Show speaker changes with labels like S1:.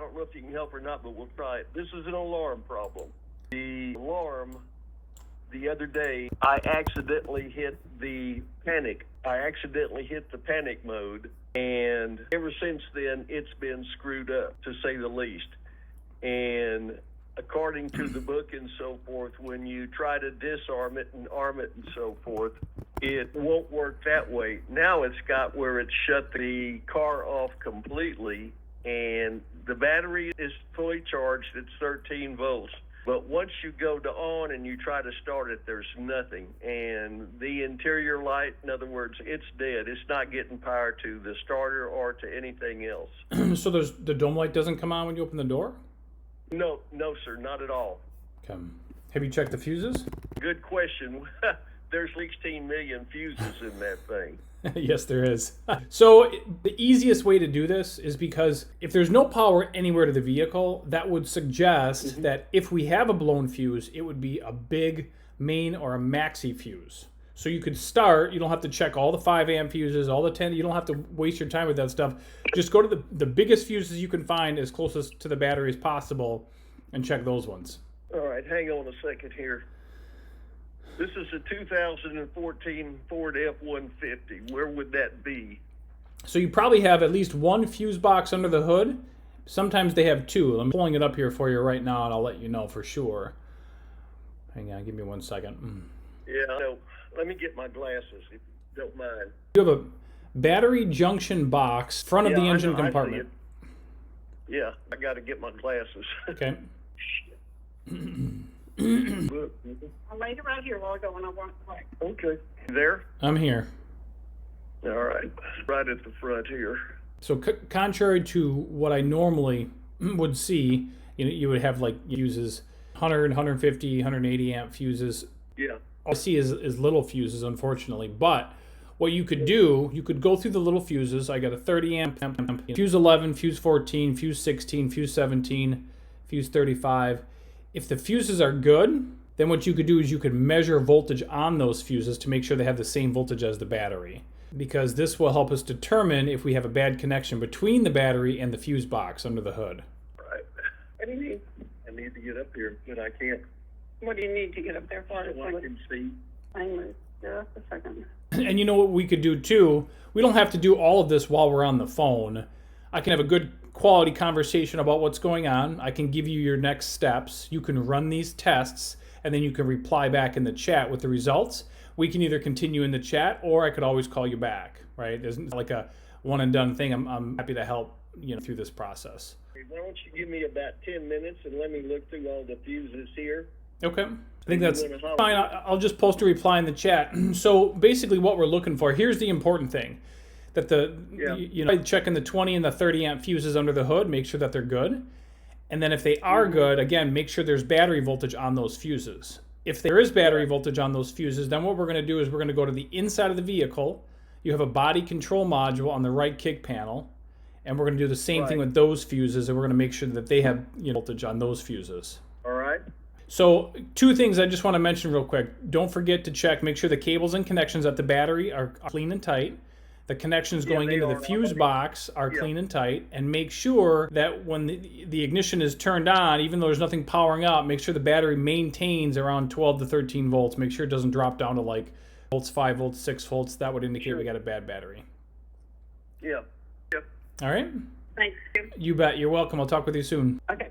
S1: don't know if you can help or not, but we'll try it. This is an alarm problem. The alarm, the other day, I accidentally hit the panic. I accidentally hit the panic mode, and ever since then, it's been screwed up, to say the least. And according to the book and so forth, when you try to disarm it and arm it and so forth, it won't work that way. Now it's got where it shut the car off completely, and the battery is fully charged. It's 13 volts. But once you go to on and you try to start it, there's nothing. And the interior light, in other words, it's dead. It's not getting power to the starter or to anything else.
S2: So the dome light doesn't come on when you open the door?
S1: No, sir, not at all.
S2: Okay. Have you checked the fuses?
S1: Good question. There's 16 million fuses in that thing.
S2: Yes, there is. So the easiest way to do this is because if there's no power anywhere to the vehicle, that would suggest that if we have a blown fuse, it would be a big main or a maxi fuse. So you could start, you don't have to check all the 5 amp fuses, all the 10, you don't have to waste your time with that stuff. Just go to the biggest fuses you can find as closest to the battery as possible and check those ones.
S1: All right, hang on a second here. This is a 2014 Ford F-150. Where would that be?
S2: So you probably have at least one fuse box under the hood. Sometimes they have two. I'm pulling it up here for you right now, and I'll let you know for sure. Hang on, give me 1 second.
S1: Yeah, no, let me get my glasses, if you don't mind.
S2: You have a battery junction box, front of the engine compartment.
S1: Yeah, I got to get my glasses.
S2: Okay.
S3: I'll wait around here while I go when I walk away.
S1: Okay. You there?
S2: I'm here.
S1: All right. Right at the front here.
S2: So contrary to what I normally would see, you would have like fuses, 100, 150, 180 amp fuses.
S1: Yeah.
S2: All I see is little fuses, unfortunately. But what you could do, you could go through the little fuses. I got a 30 amp, fuse 11, fuse 14, fuse 16, fuse 17, fuse 35. If the fuses are good, then what you could do is you could measure voltage on those fuses to make sure they have the same voltage as the battery. Because this will help us determine if we have a bad connection between the battery and the fuse box under the hood.
S1: Right. What do you need? I need to get up here, but I can't.
S3: What do you need to get up there for?
S1: So I can see.
S3: Hang on just a second.
S2: And you know what we could do too? We don't have to do all of this while we're on the phone. I can have a good quality conversation about what's going on. I can give you your next steps. You can run these tests, and then you can reply back in the chat with the results. We can either continue in the chat, or I could always call you back, right? There's like a one and done thing. I'm happy to help through this process.
S1: Why don't you give me about 10 minutes and let me look through all the fuses here?
S2: Okay. I think that's fine. I'll just post a reply in the chat. So basically what we're looking for, here's the important thing. That checking the 20 and the 30 amp fuses under the hood, make sure that they're good. And then if they are good, again, make sure there's battery voltage on those fuses. If there is battery voltage on those fuses, then what we're going to do is we're going to go to the inside of the vehicle. You have a body control module on the right kick panel. And we're going to do the same thing with those fuses, and we're going to make sure that they have voltage on those fuses.
S1: All right.
S2: So 2 things I just want to mention real quick. Don't forget to check, make sure the cables and connections at the battery are clean and tight. The connections going into the fuse box are clean and tight, and make sure that when the ignition is turned on, even though there's nothing powering up, make sure the battery maintains around 12 to 13 volts. Make sure it doesn't drop down to like volts, 5 volts, 6 volts. That would indicate we got a bad battery.
S1: Yeah.
S2: All right?
S3: Thanks.
S2: You bet. You're welcome. I'll talk with you soon.
S3: Okay.